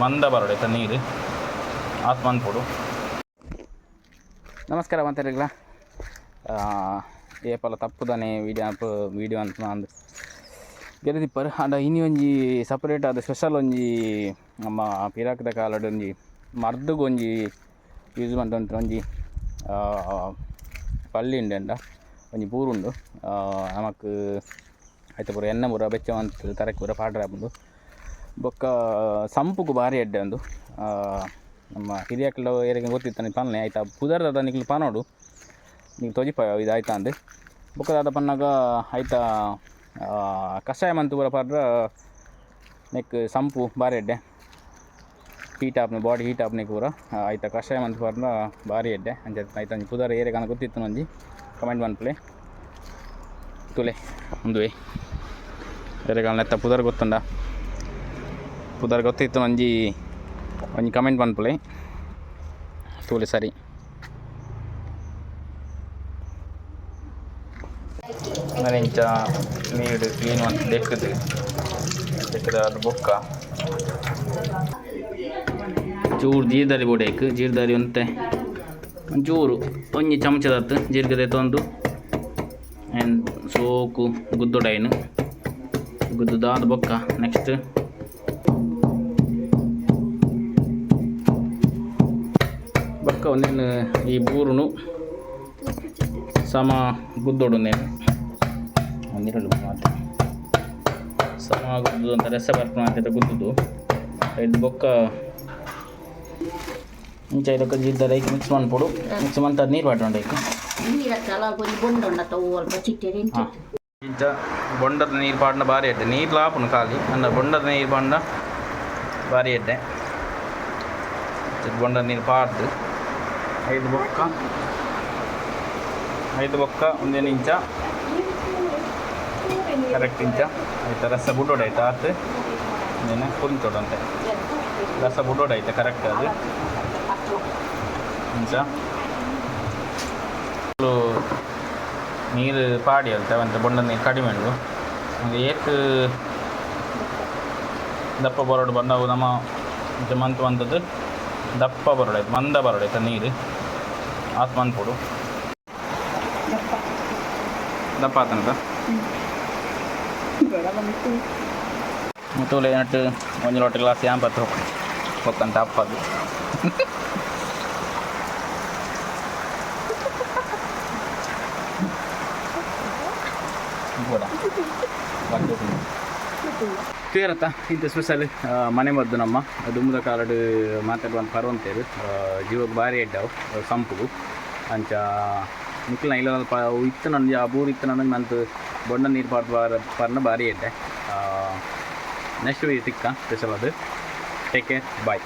ಮಂದ ಬರೋಡೈತ ನೀರು ಆತ್ಮನ್ ಕೊಡು. ನಮಸ್ಕಾರ ಮಾತಾಡಿಲ್ಲ ಏಪಲ ತಪ್ಪುದಾನೆ ವೀಡಿಯೋ ಅಂತ ಅಂದು ಗೆರದಿಪ್ಪರು ಅಂಡ ಇನಿ ಒಂಜಿ ಸಪರೇಟ್ ಆದ ಸ್ಪೆಷಲ್ ಒಂಜಿ ನಮ್ಮ ಪಿರಾಕದ ಕಾಲಡ್ ಒಂಜಿ ಮರ್ದುಗೆ ಒಂಜಿ ಯೂಸ್ ಮಂತ ಒಂಜಿ ಪಲ್ಲಿ ಉಂಡು ಅಂಡ ಒಂಜಿ ಪೂರುಂಡು ನಮಕ್ ಆಯ್ತು ಪೂರ ಎಣ್ಣೆ ಪೂರ ಬೆಚ್ಚವಂತ ತರಕ್ಕೆ ಪೂರ ಪಾಡ್ರೆ ಆಪುಂಡು ಬೊಕ್ಕ ಸಂಪುಗು ಬಾರಿ ಎಡ್ಡೆ ಒಂದು ನಮ್ಮ ಹಿರಿಯಕ್ಕಲು ಏರಿಗೆ ಗೊತ್ತಿತ್ತು ನೀನು ಪನ್ನೆ ಆಯ್ತಾ ಪುದರ್ದ ನಿಕ್ಲು ಪಾನೋಡು ನೀವು ತೊಜಿಪ ಇದು ಆಯ್ತಾ ಅಂದು ಬೊಕ್ಕದಾದ ಪನ್ನಾಗ ಆಯ್ತಾ ಕಷಾಯ ಮಂತು ಪೂರ ಪಾಡ್ರ ನೆಕ್ ಸಂಪು ಬಾರಿ ಎಡ್ಡೆ ಹೀಟ್ ಆಪ್ನ ಬಾಡಿ ಹೀಟ್ ಆಪ್ನಿಗೆ ಪೂರ ಆಯ್ತಾ ಕಷಾಯ ಮಂತು ಪಾಡ್ರ ಬಾರಿ ಎಡ್ಡೆ ಅಂಚೆ ಆಯ್ತಾ ಪುದರ್ ಏರಿಗೆ ಗೊತ್ತಿತ್ತು ನಂಜಿ ಕಮೆಂಟ್ ಮನ್ಪುಲೆ ತುಲೆ ಒಂದುವೆ ಏರಿಗೆ ನೆತ್ತ ಪುದರ್ ಗೊತ್ತುಂಡ ಪುದರ್ ಗೊತ್ತಿತ್ತು ಒಂಜಿ ಕಮೆಂಟ್ ಪನ್ಪುಲೆ ತೂಲೆ ಸರಿ ಇಂಚ ನೀರು ಕ್ಲೀನ್ ಅಂತ ದೆಕ್ಕದ ಬೊಕ್ಕ ಚೂರು ಜೀರ್ದಾರಿ ಬೋಡೇಕ್ ಜೀರ್ದಾರಿ ಒಂತೆ ಒಂಚೂರು ಒಂಜಿ ಚಮಚದತ್ತು ಜೀರ್ಗದೆ ತೊಂದು ಸೋಕು ಗುದ್ದೊಡೈನು ಗುದ್ದುದಾದ ಬೊಕ್ಕ ನೆಕ್ಸ್ಟ್ ಬೊಕ್ಕ ಒಂದೇನು ಈ ಬೂರುನು ಸಮ ಗುದ್ದೋಡು ನೇನು ಒಂದಿರಲು ಮಾತು ಸಮ ಗುದ್ದು ಅಂತ ರಸ ಬರ್ಪಣ ಅಂತ ಗುದ್ದುದು ಇದು ಬೊಕ್ಕ ಇಂಚ ಇದಕ್ಕೆ ಜಿದ್ದ ರೈಕ್ ಮಿಕ್ಸ್ ಮಾಡ್ಕೊಡು ಮಿಕ್ಸ್ ಮಾಡ್ತಾ ನೀರು ಬಾಟೊಂಡು ಐಕು ಇಂಚ ಬೊಂಡದ ನೀರು ಪಾಡ್ನ ಬಾರಿ ಎಡ್ಡೆ ನೀರು ಲಾಪುನು ಖಾಲಿ ಅಂಡ ಬೊಂಡದ ನೀರು ಪಾಡ್ನ ಬಾರಿ ಎಡ್ಡೆ ಬೊಂಡದ ನೀರು ಪಾಡ್ದು ಐದು ಬೊಕ್ಕ ಒಂದೇನು ಇಂಚ ಕರೆಕ್ಟ್ ಇಂಚ ಆಯ್ತಾ ರಸ ಬುಡೋಡು ಆಯ್ತಾ ಆತು ಒಂದೇನು ಕುಂತೋಡಂತೆ ರಸ ಬುಡೋಡು ಆಯ್ತಾ ಕರೆಕ್ಟ್ ಅದು ಇಂಚ ನೀರು ಪಾಡಿ ಅಲ್ತೆ ಅಂತ ಬೊಂಡದ ನೀರು ಕಡಿಮೆ ಉಂಡು ನಮಗೆ ಏಕ್ ದಪ್ಪ ಬರೋಡು ಬಂದವು ನಮ್ಮ ಮಂತ್ ಬಂದದ್ದು ದಪ್ಪ ಬರೋಡಾಯ್ತು ಮಂದ ಬರೋಡಾಯ್ತು ನೀರು ಆತ್ಮನ್ ಕೊಡು ದಪ್ಪ ಆತನಕ ಮುತ್ತೂಲೆ ನಟ್ಟು ಒಂದು ಲೋಟ ಗ್ಲಾಸ್ ಯಾಂಪತ್ತು ಹೊಕ್ಕಂತ ಅಪ್ಪದು ಕ್ಲಿಯರ್ ಆಯ್ತಾ ಇದು ಸ್ಪೆಷಲ್ ಮನೆ ಮದ್ದು ನಮ್ಮ ದುಮ್ಮದ ಕಾಲಡು ಮಾತಾಡುವಂತ ಪರ್ವಂತೇರು ಜೀವಕ್ಕೆ ಭಾರಿ ಎಡ್ಡವು ಸಂಪುಗು ಅಂಚ ನಿಕ್ಲ ಇಲ್ಲ ಇತ್ತು ನನಗೆ ಆ ಬೂರು ಇತ್ತು ನನಗೆ ನಂದು ಬೊಂಡ ನೀರು ಪಾರ್ನ ಭಾರಿ ಎಡ್ಡೆ ನೆಕ್ಸ್ಟ್ ವೀಕ್ ತಿಕ್ಕ ಸ್ಪೆಷಲ್ ಅದು ಟೇಕ್ ಕೇರ್ ಬಾಯ್.